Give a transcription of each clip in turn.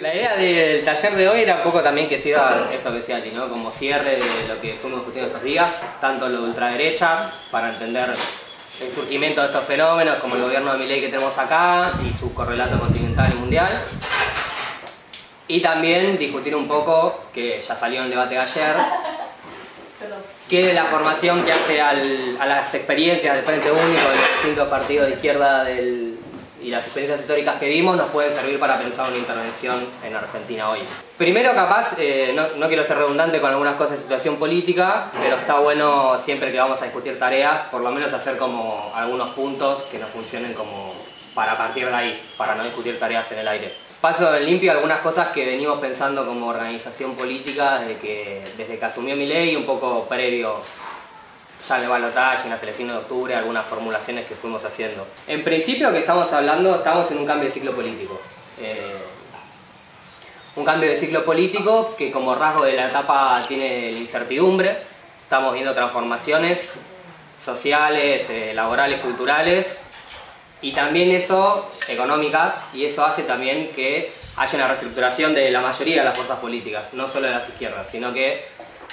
La idea del taller de hoy era un poco también que sirva eso que decía Ali, ¿no? Como cierre de lo que fuimos discutiendo estos días, tanto lo de ultraderecha, para entender el surgimiento de estos fenómenos, como el gobierno de Milei que tenemos acá y su correlato continental y mundial. Y también discutir un poco, que ya salió en el debate de ayer, que de la formación que hace a las experiencias del Frente Único, de los distintos partidos de izquierda y las experiencias históricas que vimos nos pueden servir para pensar una intervención en Argentina hoy. Primero, capaz, no quiero ser redundante con algunas cosas de situación política, pero está bueno siempre que vamos a discutir tareas, por lo menos hacer como algunos puntos que nos funcionen como para partir de ahí, para no discutir tareas en el aire. Paso en limpio algunas cosas que venimos pensando como organización política desde que asumió Milei, un poco previo ya en el balotaje, en las elecciones de octubre, algunas formulaciones que fuimos haciendo. En principio, que estamos hablando, estamos en un cambio de ciclo político. Un cambio de ciclo político que como rasgo de la etapa tiene la incertidumbre. Estamos viendo transformaciones sociales, laborales, culturales, y también eso, económicas, y eso hace también que haya una reestructuración de la mayoría de las fuerzas políticas, no solo de las izquierdas, sino que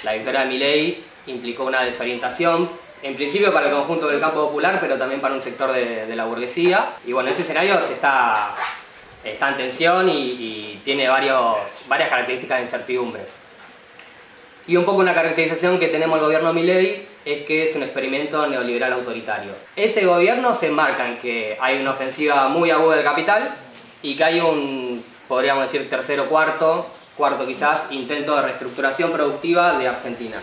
la victoria de Milei implicó una desorientación, en principio para el conjunto del campo popular, pero también para un sector de la burguesía. Y bueno, ese escenario está en tensión y tiene varias características de incertidumbre. Y un poco una caracterización que tenemos el gobierno Milei es que es un experimento neoliberal autoritario. Ese gobierno se enmarca en que hay una ofensiva muy aguda del capital y que hay un, podríamos decir, tercero, cuarto quizás, intento de reestructuración productiva de Argentina.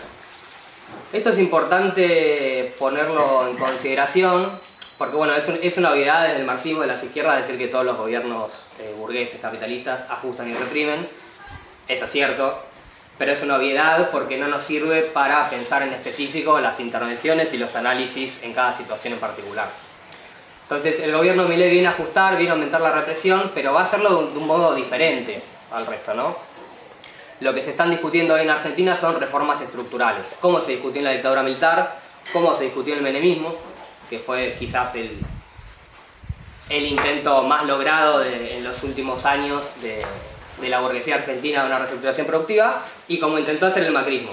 Esto es importante ponerlo en consideración porque bueno, es una obviedad desde el marxismo de las izquierdas decir que todos los gobiernos burgueses, capitalistas, ajustan y reprimen. Eso es cierto, pero es una obviedad porque no nos sirve para pensar en específico las intervenciones y los análisis en cada situación en particular. Entonces el gobierno de Milei viene a ajustar, viene a aumentar la represión, pero va a hacerlo de un modo diferente al resto, ¿no? Lo que se están discutiendo hoy en Argentina son reformas estructurales. Cómo se discutió en la dictadura militar, cómo se discutió en el menemismo, que fue quizás el intento más logrado en los últimos años de la burguesía argentina de una reestructuración productiva, y como intentó hacer el macrismo.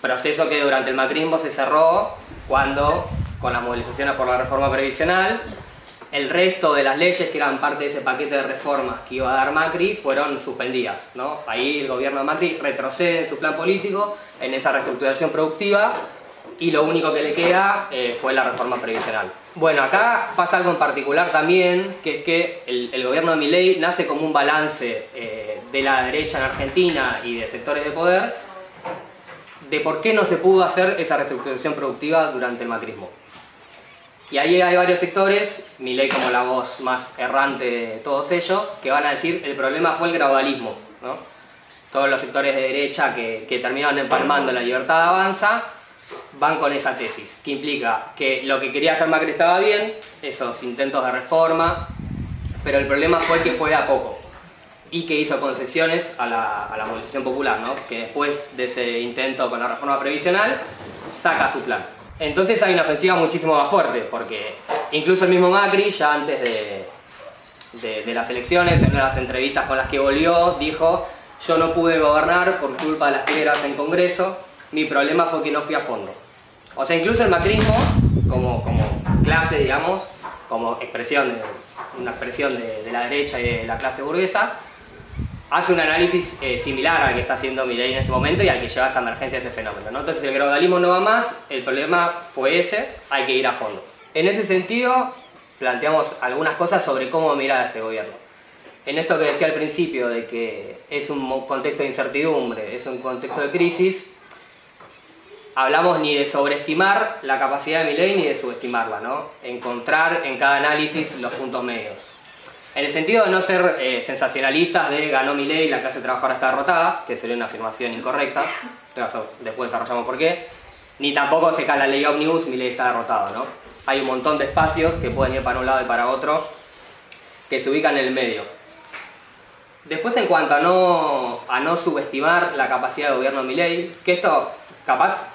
Proceso que durante el macrismo se cerró cuando, con las movilizaciones por la reforma previsional, el resto de las leyes que eran parte de ese paquete de reformas que iba a dar Macri fueron suspendidas, ¿no? Ahí el gobierno de Macri retrocede en su plan político, en esa reestructuración productiva, y lo único que le queda fue la reforma previsional. Bueno, acá pasa algo en particular también, que es que el gobierno de Milei nace como un balance de la derecha en Argentina y de sectores de poder de por qué no se pudo hacer esa reestructuración productiva durante el macrismo. Y ahí hay varios sectores, Milei como la voz más errante de todos ellos, que van a decir el problema fue el gradualismo, ¿no? Todos los sectores de derecha que terminaron empalmando la libertad de avanza van con esa tesis, que implica que lo que quería hacer Macri estaba bien, esos intentos de reforma, pero el problema fue que fue a poco y que hizo concesiones a la movilización popular, ¿no? Que después de ese intento con la reforma previsional saca su plan. Entonces hay una ofensiva muchísimo más fuerte, porque incluso el mismo Macri, ya antes de las elecciones, en una de las entrevistas con las que volvió, dijo: yo no pude gobernar por culpa de las piedras en Congreso, mi problema fue que no fui a fondo. O sea, incluso el macrismo, como clase, digamos, como una expresión de la derecha y de la clase burguesa, hace un análisis similar al que está haciendo Milei en este momento y al que lleva esta emergencia de este fenómeno, ¿no? Entonces el gradualismo no va más, el problema fue ese, hay que ir a fondo. En ese sentido, planteamos algunas cosas sobre cómo mirar a este gobierno. En esto que decía al principio, de que es un contexto de incertidumbre, es un contexto de crisis, hablamos ni de sobreestimar la capacidad de Milei ni de subestimarla, ¿no? Encontrar en cada análisis los puntos medios. En el sentido de no ser sensacionalistas de ganó Milei, la clase trabajadora está derrotada, que sería una afirmación incorrecta, después desarrollamos por qué, ni tampoco se cae la ley Omnibus, Milei está derrotado, ¿no? Hay un montón de espacios que pueden ir para un lado y para otro, que se ubican en el medio. Después, en cuanto a no subestimar la capacidad de gobierno de Milei, que esto capaz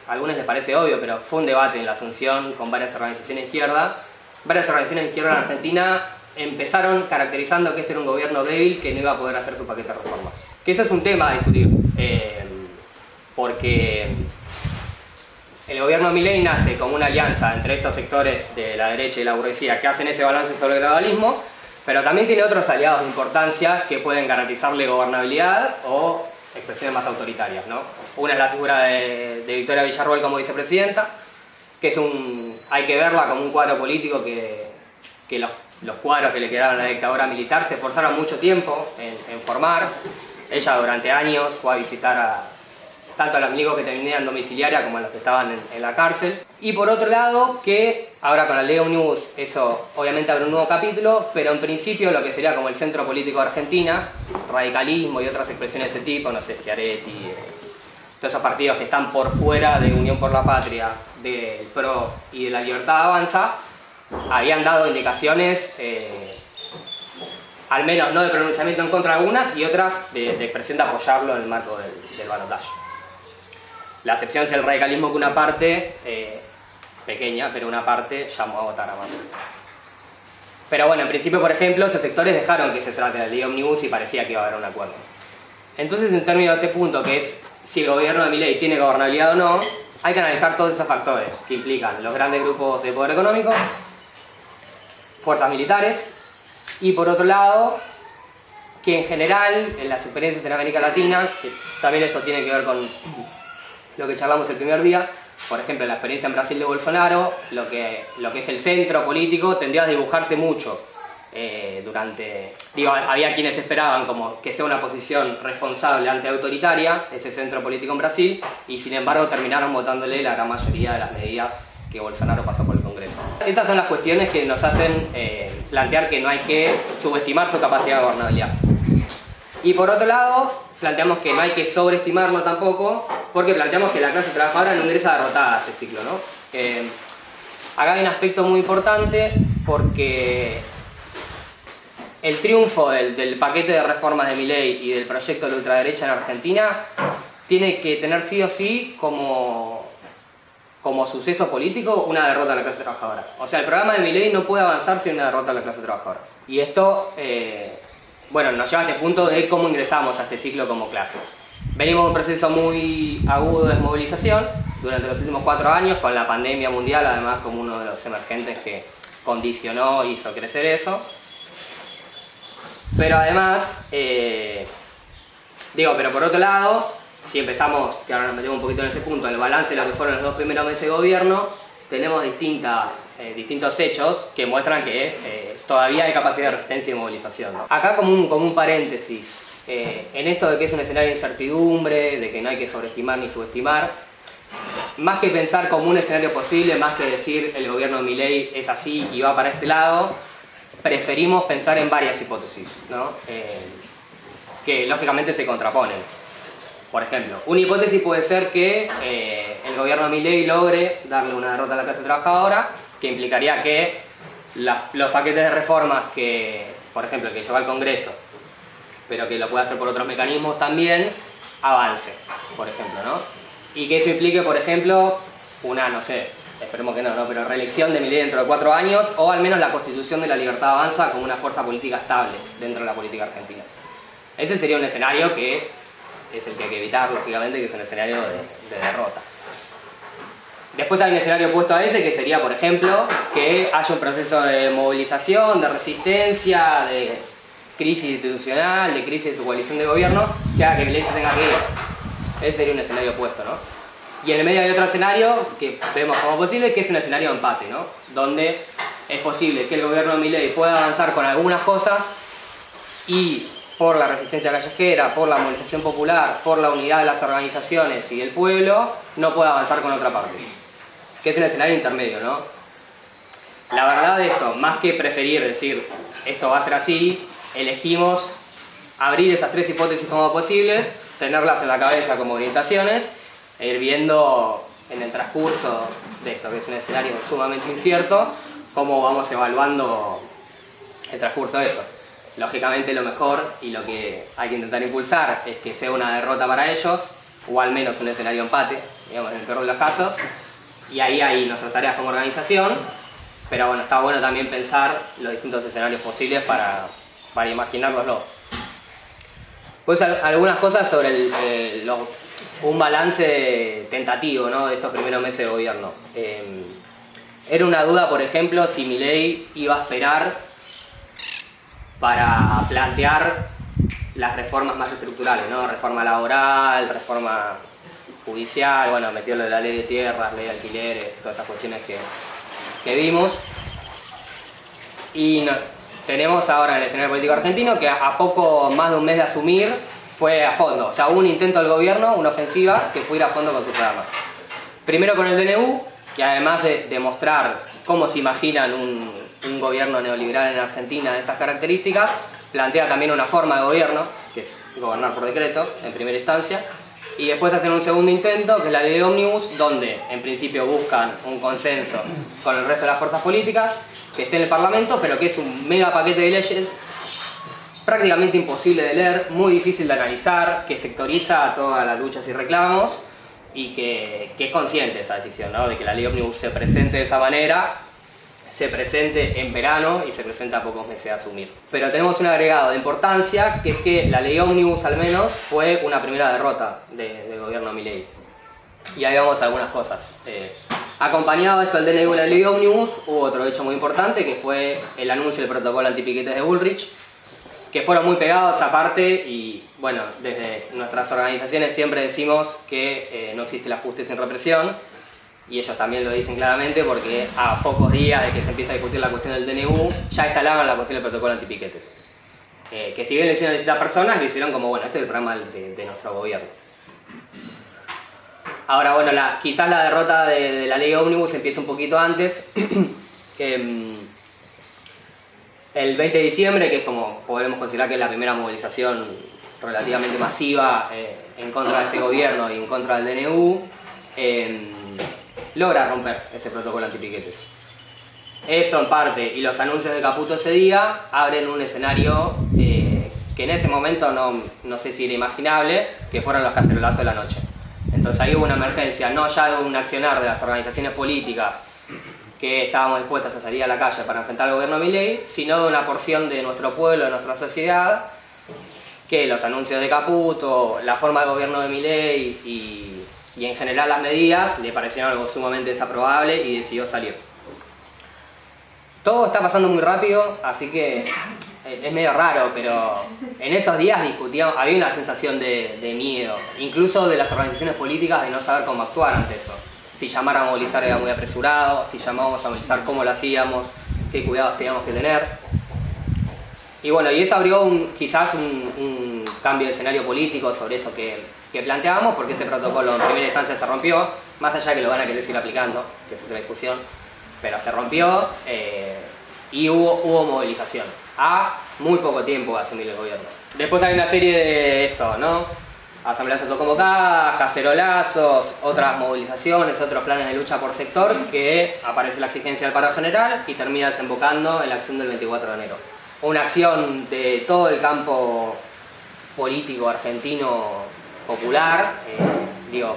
a algunos les parece obvio, pero fue un debate en la Asunción con varias organizaciones de izquierda. Varias organizaciones de izquierda en Argentina empezaron caracterizando que este era un gobierno débil que no iba a poder hacer su paquete de reformas. Que eso es un tema a discutir, porque el gobierno de Milei nace como una alianza entre estos sectores de la derecha y la burguesía que hacen ese balance sobre el gradualismo, pero también tiene otros aliados de importancia que pueden garantizarle gobernabilidad o expresiones más autoritarias, ¿no? Una es la figura de Victoria Villarroel como vicepresidenta, que es hay que verla como un cuadro político que los cuadros que le quedaron a la dictadura militar se esforzaron mucho tiempo en formar. Ella durante años fue a visitar tanto a los milicos que tenían domiciliaria como a los que estaban en la cárcel. Y por otro lado, que ahora con la ley Omnibus eso obviamente abre un nuevo capítulo, pero en principio lo que sería como el centro político de Argentina, radicalismo y otras expresiones de ese tipo, no sé, Schiaretti, todos esos partidos que están por fuera de Unión por la Patria, del PRO y de la Libertad Avanza, habían dado indicaciones, al menos no de pronunciamiento en contra de algunas y otras de expresión de apoyarlo en el marco del balotaje. La excepción es el radicalismo, que una parte, pequeña, pero una parte llamó a votar a Massa. Pero bueno, en principio, por ejemplo, esos sectores dejaron que se trate de la ley Omnibus y parecía que iba a haber un acuerdo. Entonces, en términos de este punto, que es si el gobierno de Milei tiene gobernabilidad o no, hay que analizar todos esos factores que implican los grandes grupos de poder económico, fuerzas militares, y por otro lado, que en general, en las experiencias en América Latina, que también esto tiene que ver con lo que charlamos el primer día, por ejemplo, la experiencia en Brasil de Bolsonaro, lo que es el centro político tendió a dibujarse mucho había quienes esperaban como que sea una posición responsable antiautoritaria, ese centro político en Brasil, y sin embargo terminaron votándole la gran mayoría de las medidas que Bolsonaro pasó por el Congreso. Esas son las cuestiones que nos hacen plantear que no hay que subestimar su capacidad de gobernabilidad. Y por otro lado, planteamos que no hay que sobreestimarlo tampoco, porque planteamos que la clase trabajadora no ingresa derrotada a este ciclo, ¿no? Acá hay un aspecto muy importante, porque el triunfo del paquete de reformas de Milei y del proyecto de la ultraderecha en Argentina tiene que tener sí o sí como suceso político una derrota a la clase trabajadora. O sea, el programa de Milei no puede avanzar sin una derrota a la clase trabajadora. Y esto, nos lleva a este punto de cómo ingresamos a este ciclo como clase. Venimos de un proceso muy agudo de desmovilización durante los últimos 4 años, con la pandemia mundial, además como uno de los emergentes que condicionó e hizo crecer eso. Pero además, pero por otro lado, si empezamos, que ahora nos metemos un poquito en ese punto, el balance de lo que fueron los 2 primeros meses de gobierno, tenemos distintos hechos que muestran que todavía hay capacidad de resistencia y movilización, ¿no? Acá como un paréntesis, en esto de que es un escenario de incertidumbre, de que no hay que sobreestimar ni subestimar, más que pensar como un escenario posible, más que decir el gobierno de Milei es así y va para este lado, preferimos pensar en varias hipótesis, ¿no? Que lógicamente se contraponen. Por ejemplo, una hipótesis puede ser que el gobierno de Milei logre darle una derrota a la clase trabajadora, que implicaría que los paquetes de reformas que, por ejemplo, que lleva al Congreso, pero que lo puede hacer por otros mecanismos también, avance, por ejemplo, ¿no? Y que eso implique, por ejemplo, esperemos que no, pero reelección de Milei dentro de 4 años, o al menos la constitución de la Libertad Avanza como una fuerza política estable dentro de la política argentina. Ese sería un escenario que es el que hay que evitar, lógicamente, que es un escenario de derrota. Después hay un escenario opuesto a ese, que sería, por ejemplo, que haya un proceso de movilización, de resistencia, de crisis institucional, de crisis de su coalición de gobierno, que haga que Milei se tenga que ir. Ese sería un escenario opuesto, ¿no? Y en el medio hay otro escenario que vemos como posible, que es un escenario de empate, ¿no? Donde es posible que el gobierno de Milei pueda avanzar con algunas cosas y por la resistencia callejera, por la movilización popular, por la unidad de las organizaciones y del pueblo, no pueda avanzar con otra parte. Que es un escenario intermedio, ¿no? La verdad de esto, más que preferir decir esto va a ser así, elegimos abrir esas 3 hipótesis como posibles, tenerlas en la cabeza como orientaciones, e ir viendo en el transcurso de esto, que es un escenario sumamente incierto, cómo vamos evaluando el transcurso de eso. Lógicamente lo mejor y lo que hay que intentar impulsar es que sea una derrota para ellos, o al menos un escenario empate, digamos, en el peor de los casos, y ahí hay nuestras tareas como organización, pero bueno, está bueno también pensar los distintos escenarios posibles para imaginárnoslo. Pues algunas cosas sobre un balance tentativo, ¿no?, de estos primeros meses de gobierno. Era una duda, por ejemplo, si Milei iba a esperar para plantear las reformas más estructurales, ¿no? Reforma laboral, reforma judicial, bueno, metió lo de la ley de tierras, ley de alquileres, todas esas cuestiones que vimos. Y tenemos ahora en el escenario político argentino que a poco más de un mes de asumir fue a fondo. O sea, hubo un intento del gobierno, una ofensiva, que fue ir a fondo con su programa. Primero con el DNU, que además de demostrar cómo se imaginan un gobierno neoliberal en Argentina de estas características, plantea también una forma de gobierno, que es gobernar por decreto, en primera instancia, y después hacen un segundo intento, que es la ley de ómnibus, donde en principio buscan un consenso con el resto de las fuerzas políticas, que esté en el Parlamento, pero que es un mega paquete de leyes prácticamente imposible de leer, muy difícil de analizar, que sectoriza todas las luchas y reclamos, y que es consciente esa decisión, ¿no?, de que la ley ómnibus se presente de esa manera, se presente en verano y se presenta a pocos meses de asumir. Pero tenemos un agregado de importancia, que es que la ley ómnibus al menos fue una primera derrota del gobierno Milei. Y ahí vamos a algunas cosas. Acompañado a esto del DNU y la ley ómnibus, hubo otro hecho muy importante, que fue el anuncio del protocolo antipiquetes de Bullrich, que fueron muy pegados aparte, y bueno, desde nuestras organizaciones siempre decimos que no existe la justicia sin represión, y ellos también lo dicen claramente, porque a pocos días de que se empieza a discutir la cuestión del DNU, ya instalaban la cuestión del protocolo antipiquetes. Que si bien lo hicieron a distintas personas, lo hicieron como, bueno, este es el programa de nuestro gobierno. Ahora, bueno, quizás la derrota de la ley ómnibus empieza un poquito antes, que el 20 de diciembre, que es como podemos considerar que es la primera movilización relativamente masiva en contra de este gobierno y en contra del DNU, logra romper ese protocolo antipiquetes. Eso en parte, y los anuncios de Caputo ese día abren un escenario que en ese momento no sé si era imaginable, que fueron los cacerolazos de la noche. Entonces ahí hubo una emergencia, no ya de un accionar de las organizaciones políticas que estábamos dispuestas a salir a la calle para enfrentar al gobierno de Milei, sino de una porción de nuestro pueblo, de nuestra sociedad, que los anuncios de Caputo, la forma de gobierno de Milei y en general las medidas le parecieron algo sumamente desaprobable y decidió salir. Todo está pasando muy rápido, así que es medio raro, pero en esos días discutíamos, había una sensación de miedo, incluso de las organizaciones políticas, de no saber cómo actuar ante eso. Si llamar a movilizar era muy apresurado, si llamábamos a movilizar cómo lo hacíamos, qué cuidados teníamos que tener. Y bueno, y eso abrió quizás un cambio de escenario político sobre eso que planteábamos, porque ese protocolo en primera instancia se rompió, más allá de que lo van a querer seguir aplicando, que es otra discusión, pero se rompió y hubo movilización a muy poco tiempo de asumir el gobierno. Después hay una serie de esto, ¿no? Asambleas autoconvocadas, cacerolazos, otras movilizaciones, otros planes de lucha por sector, que aparece la exigencia del paro general y termina desembocando en la acción del 24 de enero. Una acción de todo el campo político argentino popular,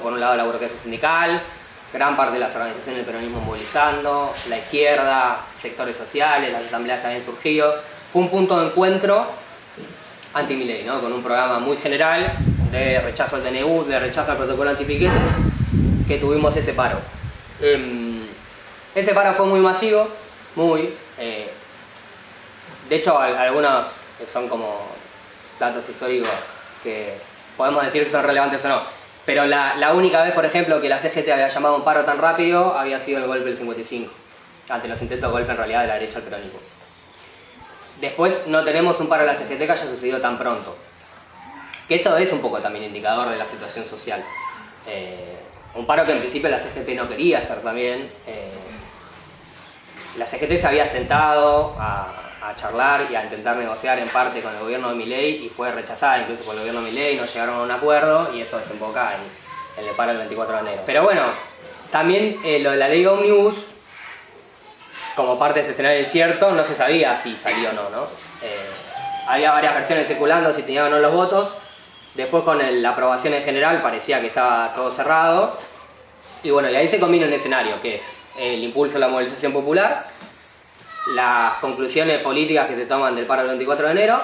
por un lado la burocracia sindical, gran parte de las organizaciones del peronismo movilizando, la izquierda, sectores sociales, las asambleas que habían surgido. Fue un punto de encuentro anti-Milei, ¿no?, con un programa muy general de rechazo al DNU, de rechazo al protocolo antipiquetes, que tuvimos ese paro. Ese paro fue muy masivo, de hecho algunos son como datos históricos que podemos decir si son relevantes o no, pero la única vez, por ejemplo, que la CGT había llamado a un paro tan rápido había sido el golpe del 55, ante los intentos de golpe en realidad de la derecha al peronismo. Después no tenemos un paro de la CGT que haya sucedido tan pronto. Que eso es un poco también indicador de la situación social. Un paro que en principio la CGT no quería hacer también. La CGT se había sentado a charlar y a intentar negociar en parte con el gobierno de Milei y fue rechazada incluso por el gobierno de Milei, no llegaron a un acuerdo y eso desemboca en el paro del 24 de enero. Pero bueno, también lo de la ley ómnibus, como parte de este escenario incierto, no se sabía si salió o no. Había varias versiones circulando, si tenían o no los votos. Después con la aprobación en general parecía que estaba todo cerrado. Y bueno, y ahí se combina un escenario que es el impulso a la movilización popular las conclusiones políticas que se toman del paro del 24 de enero,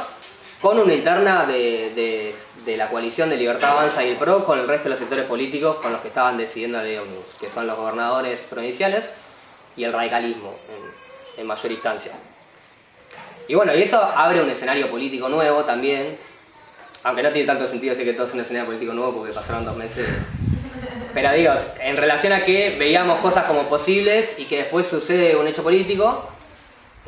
con una interna de la coalición de Libertad Avanza y el PRO con el resto de los sectores políticos con los que estaban decidiendo la ley ómnibus, que son los gobernadores provinciales y el radicalismo en mayor instancia. Y bueno, y eso abre un escenario político nuevo también, aunque no tiene tanto sentido decir que todo es un escenario político nuevo porque pasaron 2 meses. Pero digo, en relación a que veíamos cosas como posibles y que después sucede un hecho político,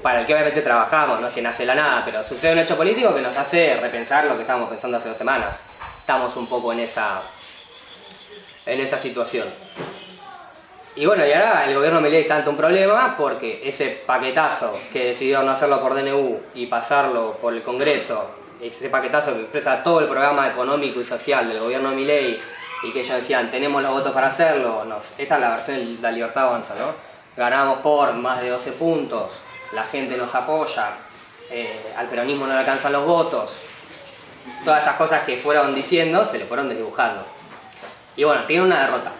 para el que obviamente trabajamos, no es que nace de la nada, pero sucede un hecho político que nos hace repensar lo que estábamos pensando hace 2 semanas. Estamos un poco en esa situación. Y bueno, y ahora el gobierno Milei está ante un problema porque ese paquetazo que decidió no hacerlo por DNU y pasarlo por el Congreso, ese paquetazo que expresa todo el programa económico y social del gobierno Milei y que ellos decían, tenemos los votos para hacerlo, esta es la versión de la Libertad Avanza, ¿no? Ganamos por más de 12 puntos, la gente nos apoya, al peronismo no le alcanzan los votos, todas esas cosas que fueron diciendo se le fueron desdibujando. Y bueno, tiene una derrota,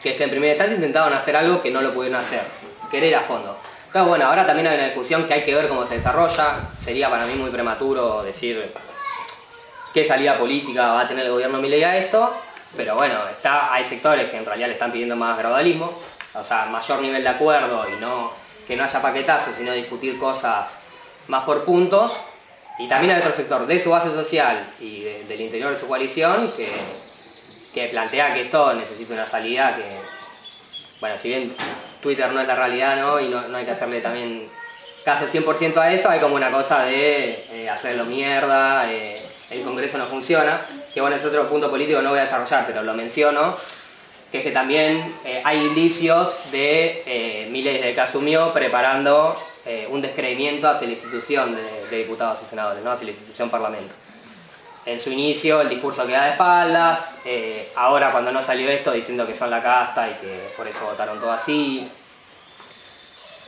que es que en primera instancia intentaron hacer algo que no lo pudieron hacer, querer ir a fondo. Entonces bueno, ahora también hay una discusión que hay que ver cómo se desarrolla. Sería para mí muy prematuro decir qué salida política va a tener el gobierno Milei a esto, pero bueno, hay sectores que en realidad le están pidiendo más gradualismo, o sea, mayor nivel de acuerdo y que no haya paquetazos, sino discutir cosas más por puntos. Y también hay otro sector de su base social y del interior de su coalición que plantea que esto necesita una salida que, bueno, si bien Twitter no es la realidad, ¿no? Y no hay que hacerle también caso 100% a eso, hay como una cosa de hacerlo mierda, el Congreso no funciona, que bueno, es otro punto político que no voy a desarrollar, pero lo menciono, que es que también hay indicios de Milei desde que asumió preparando un descreimiento hacia la institución de diputados y senadores, ¿no? Hacia la institución Parlamento. En su inicio el discurso queda de espaldas, ahora cuando no salió esto diciendo que son la casta y que por eso votaron todo así.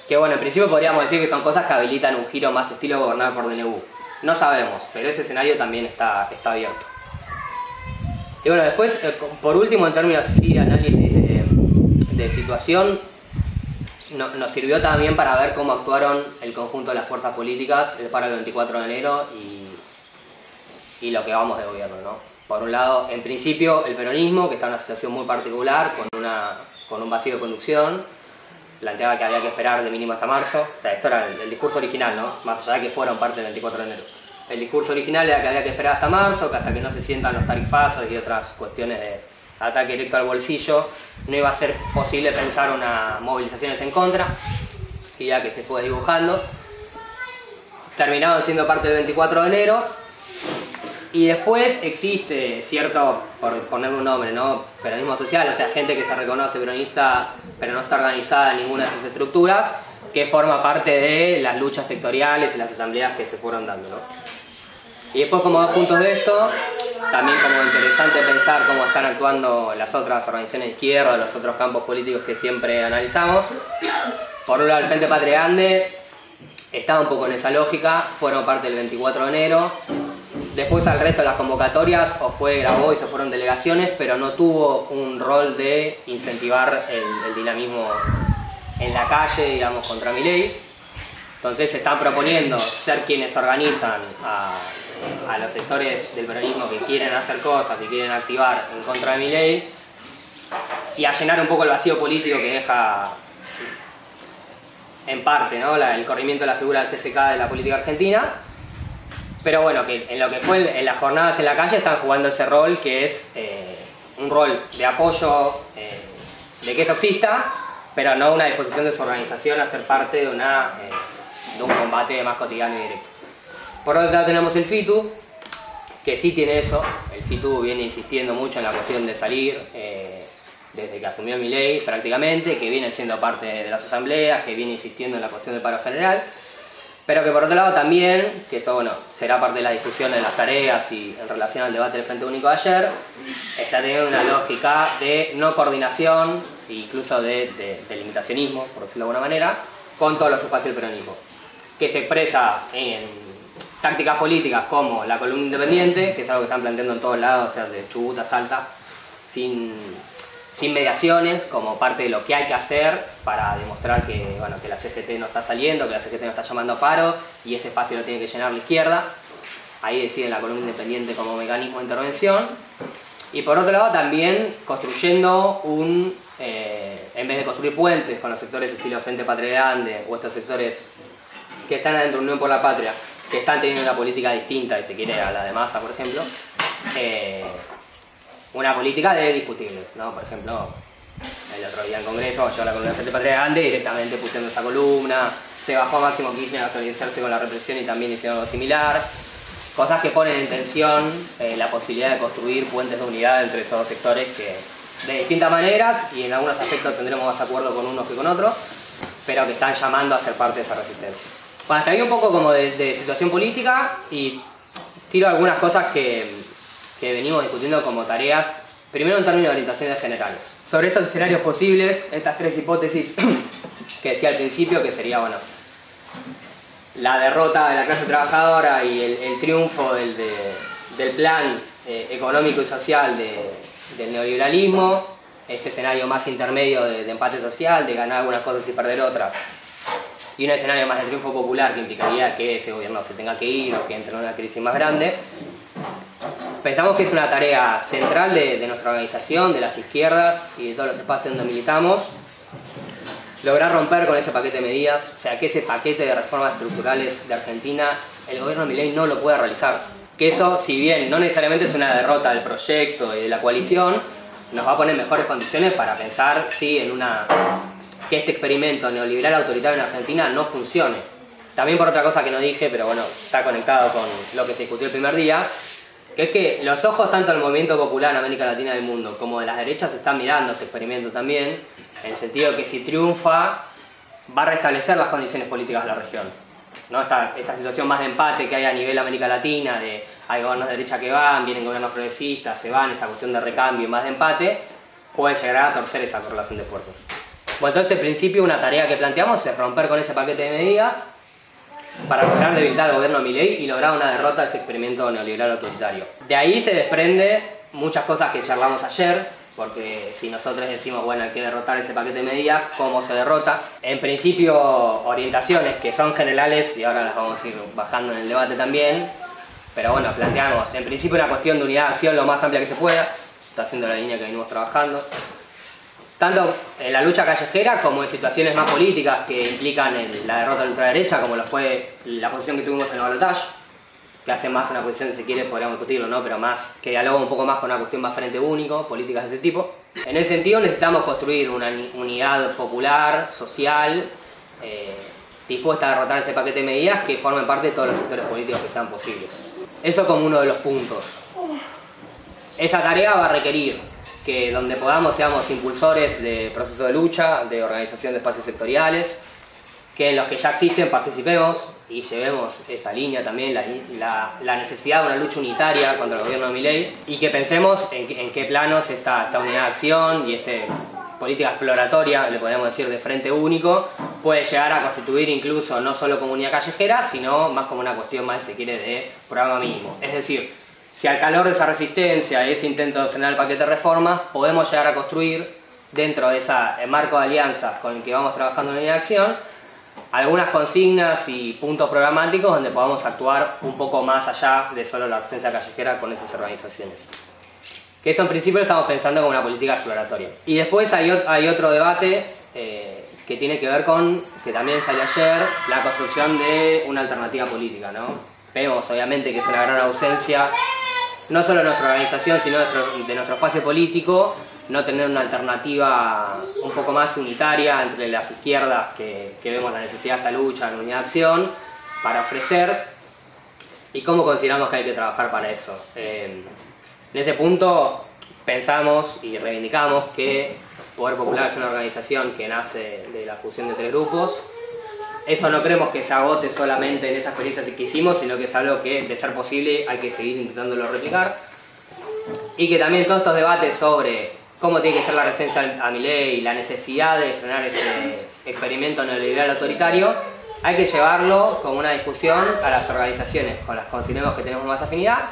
Que bueno, en principio podríamos decir que son cosas que habilitan un giro más estilo gobernar por DNU. No sabemos, pero ese escenario también está abierto. Y bueno, después, por último, en términos así de análisis de situación, nos sirvió también para ver cómo actuaron el conjunto de las fuerzas políticas para el 24 de enero y lo que vamos de gobierno, ¿no? Por un lado, en principio, el peronismo, que está en una situación muy particular, con un vacío de conducción, planteaba que había que esperar de mínimo hasta marzo. O sea, esto era el discurso original, ¿no? Más allá de que fueron parte del 24 de enero. El discurso original era que había que esperar hasta marzo, que hasta que no se sientan los tarifazos y otras cuestiones de ataque directo al bolsillo, no iba a ser posible pensar unas movilizaciones en contra, y ya que se fue dibujando. Terminaron siendo parte del 24 de enero, y después existe cierto, por ponerle un nombre, ¿no? Peronismo social, o sea, gente que se reconoce peronista, pero no está organizada en ninguna de esas estructuras, que forma parte de las luchas sectoriales y las asambleas que se fueron dando, ¿no? Y después, como 2 puntos de esto, también como interesante pensar cómo están actuando las otras organizaciones de izquierda, los otros campos políticos que siempre analizamos. Por un lado, el Frente Patria Grande estaba un poco en esa lógica, fueron parte del 24 de enero. Después al resto de las convocatorias o grabó y se fueron delegaciones, pero no tuvo un rol de incentivar el dinamismo en la calle, digamos, contra Milei. Entonces se están proponiendo ser quienes organizan a los sectores del peronismo que quieren hacer cosas y quieren activar en contra de Milei y a llenar un poco el vacío político que deja en parte, ¿no? el corrimiento de la figura del CFK de la política argentina. Pero bueno, que en lo que fue en las jornadas en la calle están jugando ese rol que es un rol de apoyo de que eso exista, pero no una disposición de su organización a ser parte de un combate más cotidiano y directo. Por otro lado tenemos el FITU, que sí tiene eso. El FITU viene insistiendo mucho en la cuestión de salir desde que asumió Milei prácticamente, que viene siendo parte de las asambleas, que viene insistiendo en la cuestión del paro general. Pero que por otro lado también, que esto bueno, será parte de la discusión de las tareas y en relación al debate del Frente Único de ayer, está teniendo una lógica de no coordinación e incluso de limitacionismo, por decirlo de alguna manera, con todos los espacios del peronismo, que se expresa en tácticas políticas como la columna independiente, que es algo que están planteando en todos lados, o sea, de Chubut a Salta, sin sin mediaciones, como parte de lo que hay que hacer para demostrar que, bueno, que la CGT no está saliendo, que la CGT no está llamando a paro y ese espacio lo tiene que llenar la izquierda. Ahí deciden la columna independiente como mecanismo de intervención. Y por otro lado también construyendo en vez de construir puentes con los sectores estilo Frente Patria Grande o estos sectores que están adentro de Unión por la Patria, que están teniendo una política distinta, y se quiere, a la de Massa, por ejemplo, una política de discutibles, ¿no? Por ejemplo, el otro día en Congreso yo la columna de Frente Patria Grande directamente pusieron esa columna, se bajó a Máximo Kirchner a solidarizarse con la represión y también hicieron algo similar. Cosas que ponen en tensión la posibilidad de construir puentes de unidad entre esos dos sectores que de distintas maneras, y en algunos aspectos tendremos más acuerdo con unos que con otros, pero que están llamando a ser parte de esa resistencia. Bueno, hasta ahí un poco como de situación política, y tiro algunas cosas que venimos discutiendo como tareas, primero en términos de orientaciones generales. Sobre estos escenarios posibles, estas tres hipótesis que decía al principio, que sería, bueno, la derrota de la clase trabajadora y el triunfo del plan económico y social del neoliberalismo, este escenario más intermedio de empate social, de ganar algunas cosas y perder otras, y un escenario más de triunfo popular que implicaría que ese gobierno se tenga que ir o que entre en una crisis más grande. Pensamos que es una tarea central de nuestra organización, de las izquierdas y de todos los espacios donde militamos, lograr romper con ese paquete de medidas, o sea, que ese paquete de reformas estructurales de Argentina, el gobierno de Milei no lo puede realizar. Que eso, si bien no necesariamente es una derrota del proyecto y de la coalición, nos va a poner mejores condiciones para pensar que este experimento neoliberal autoritario en Argentina no funcione. También por otra cosa que no dije, pero bueno, está conectado con lo que se discutió el primer día, que es que los ojos tanto del movimiento popular en América Latina y del mundo como de las derechas están mirando este experimento también, en el sentido de que si triunfa va a restablecer las condiciones políticas de la región, ¿no? Esta situación más de empate que hay a nivel América Latina, de hay gobiernos de derecha que van, vienen gobiernos progresistas, se van, esta cuestión de recambio y más de empate, puede llegar a torcer esa correlación de fuerzas. Bueno, entonces en principio una tarea que planteamos es romper con ese paquete de medidas para lograr debilitar al gobierno de Milei y lograr una derrota de ese experimento neoliberal autoritario. De ahí se desprende muchas cosas que charlamos ayer, porque si nosotros decimos, bueno, hay que derrotar ese paquete de medidas, ¿cómo se derrota? En principio, orientaciones que son generales, y ahora las vamos a ir bajando en el debate también, pero bueno, planteamos en principio una cuestión de unidad de acción lo más amplia que se pueda, está siendo la línea que venimos trabajando, tanto en la lucha callejera como en situaciones más políticas que implican la derrota de la ultraderecha, como lo fue la posición que tuvimos en el balotaje, que hace más una posición, si quieres podríamos discutirlo, ¿no? Pero más que dialoga un poco más con una cuestión más frente único, políticas de ese tipo. En ese sentido necesitamos construir una unidad popular, social, dispuesta a derrotar ese paquete de medidas que formen parte de todos los sectores políticos que sean posibles. Eso como uno de los puntos. Esa tarea va a requerir que donde podamos seamos impulsores de procesos de lucha, de organización de espacios sectoriales, que en los que ya existen participemos y llevemos esta línea también, la necesidad de una lucha unitaria contra el gobierno de Milei, y que pensemos en qué planos esta unidad de acción y esta política exploratoria, le podemos decir, de frente único, puede llegar a constituir incluso no solo comunidad callejera, sino más como una cuestión más, si se quiere, de programa mínimo. Es decir, si al calor de esa resistencia, ese intento de frenar el paquete de reformas, podemos llegar a construir, dentro de ese marco de alianzas con el que vamos trabajando en unidad de acción, algunas consignas y puntos programáticos donde podamos actuar un poco más allá de solo la resistencia callejera con esas organizaciones. Que eso en principio lo estamos pensando como una política exploratoria. Y después hay otro debate que tiene que ver con, que también salió ayer, la construcción de una alternativa política, ¿no? Vemos obviamente que es una gran ausencia, no solo de nuestra organización, sino de nuestro espacio político, no tener una alternativa un poco más unitaria entre las izquierdas que vemos la necesidad de esta lucha en unidad de acción para ofrecer, y cómo consideramos que hay que trabajar para eso. En ese punto pensamos y reivindicamos que Poder Popular es una organización que nace de la fusión de tres grupos. Eso no creemos que se agote solamente en esa experiencia que hicimos, sino que es algo que, de ser posible, hay que seguir intentándolo replicar. Y que también todos estos debates sobre cómo tiene que ser la resistencia a Milei y la necesidad de frenar ese experimento neoliberal autoritario, hay que llevarlo como una discusión a las organizaciones con las que consideremos que tenemos más afinidad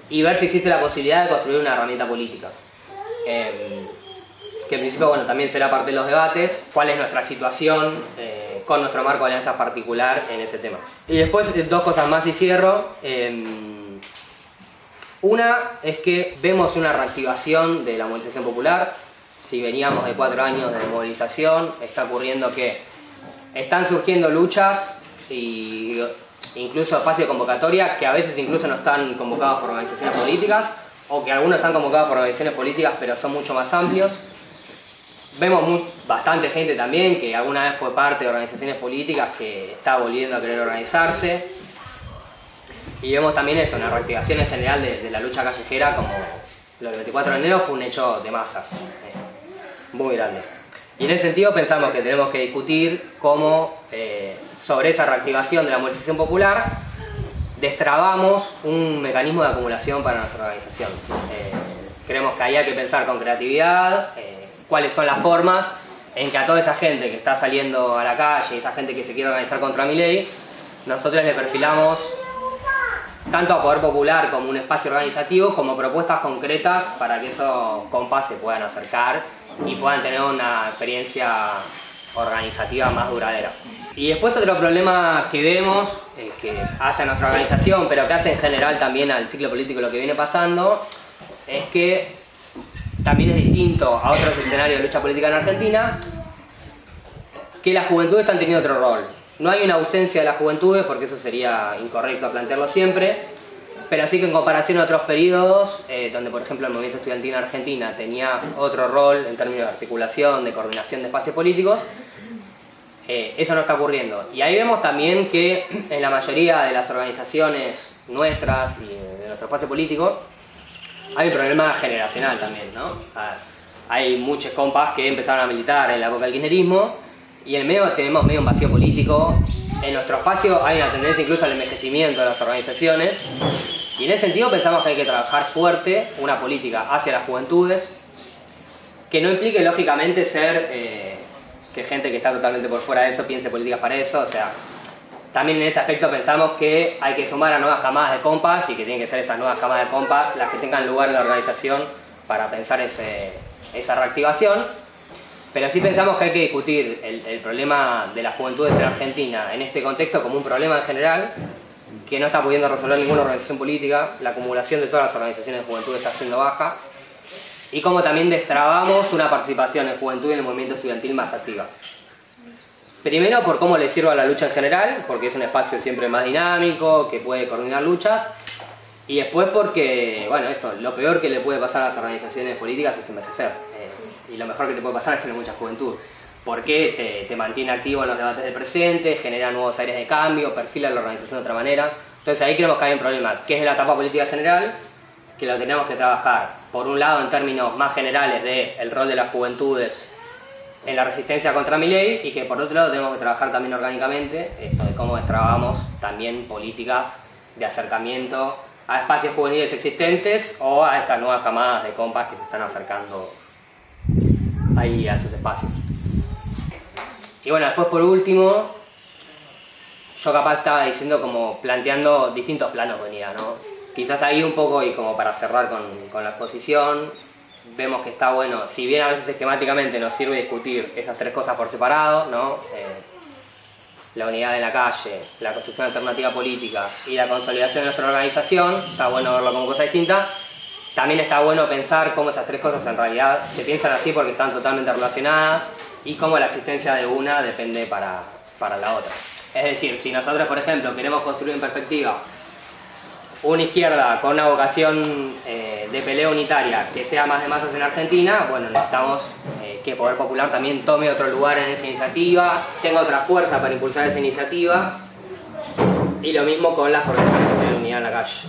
y ver si existe la posibilidad de construir una herramienta política. que en principio bueno, también será parte de los debates, cuál es nuestra situación con nuestro marco de alianza particular en ese tema. Y después dos cosas más y cierro. Una es que vemos una reactivación de la movilización popular. Si veníamos de 4 años de movilización, está ocurriendo que están surgiendo luchas y incluso espacios de convocatoria que a veces incluso no están convocados por organizaciones políticas, o que algunos están convocados por organizaciones políticas pero son mucho más amplios. Vemos bastante gente también que alguna vez fue parte de organizaciones políticas que está volviendo a querer organizarse. Y vemos también esto, una reactivación en general de la lucha callejera, como lo del 24 de enero fue un hecho de masas muy grande. Y en ese sentido pensamos que tenemos que discutir cómo sobre esa reactivación de la movilización popular destrabamos un mecanismo de acumulación para nuestra organización. Creemos que hay que pensar con creatividad cuáles son las formas en que a toda esa gente que está saliendo a la calle, esa gente que se quiere organizar contra Milei, nosotros le perfilamos tanto a Poder Popular como un espacio organizativo, como propuestas concretas para que esos compas se puedan acercar y puedan tener una experiencia organizativa más duradera. Y después otro problema que vemos, que hace a nuestra organización, pero que hace en general también al ciclo político lo que viene pasando, es que también es distinto a otros escenarios de lucha política en Argentina, que las juventudes están teniendo otro rol. No hay una ausencia de las juventudes, porque eso sería incorrecto plantearlo siempre, pero sí que en comparación a otros periodos, donde por ejemplo el movimiento estudiantil en Argentina tenía otro rol en términos de articulación, de coordinación de espacios políticos, eso no está ocurriendo. Y ahí vemos también que en la mayoría de las organizaciones nuestras y de nuestro espacio político hay un problema generacional también, ¿no? Hay muchos compas que empezaron a militar en la época del kirchnerismo y en el medio tenemos medio un vacío político. En nuestro espacio hay una tendencia incluso al envejecimiento de las organizaciones y en ese sentido pensamos que hay que trabajar fuerte una política hacia las juventudes que no implique lógicamente ser que gente que está totalmente por fuera de eso piense políticas para eso. O sea, también en ese aspecto pensamos que hay que sumar a nuevas camadas de compas y que tienen que ser esas nuevas camadas de compas las que tengan lugar en la organización para pensar esa reactivación. Pero sí pensamos que hay que discutir el problema de las juventudes en Argentina en este contexto como un problema en general que no está pudiendo resolver ninguna organización política. La acumulación de todas las organizaciones de juventud está siendo baja y como también destrabamos una participación en juventud en el movimiento estudiantil más activa. Primero por cómo le sirve a la lucha en general, porque es un espacio siempre más dinámico, que puede coordinar luchas, y después porque, bueno, lo peor que le puede pasar a las organizaciones políticas es envejecer, y lo mejor que te puede pasar es tener mucha juventud, porque te mantiene activo en los debates del presente, genera nuevos aires de cambio, perfila la organización de otra manera. Entonces ahí creemos que hay un problema, que es la etapa política general, que lo tenemos que trabajar, por un lado en términos más generales del rol de las juventudes en la resistencia contra Milei, y que por otro lado tenemos que trabajar también orgánicamente esto de cómo destrabamos también políticas de acercamiento a espacios juveniles existentes o a estas nuevas camadas de compas que se están acercando ahí a esos espacios. Y bueno, después por último, yo capaz estaba diciendo como planteando distintos planos de unidad, ¿no? Quizás ahí un poco, y como para cerrar con la exposición, vemos que está bueno, si bien a veces esquemáticamente nos sirve discutir esas tres cosas por separado, ¿no? La unidad en la calle, la construcción alternativa política y la consolidación de nuestra organización, está bueno verlo como cosa distinta. También está bueno pensar cómo esas tres cosas en realidad se piensan así porque están totalmente relacionadas y cómo la existencia de una depende para la otra. Es decir, si nosotros, por ejemplo, queremos construir en perspectiva una izquierda con una vocación de pelea unitaria que sea más de masas en Argentina, bueno, necesitamos que Poder Popular también tome otro lugar en esa iniciativa, tenga otra fuerza para impulsar esa iniciativa, y lo mismo con las organizaciones de unidad en la calle.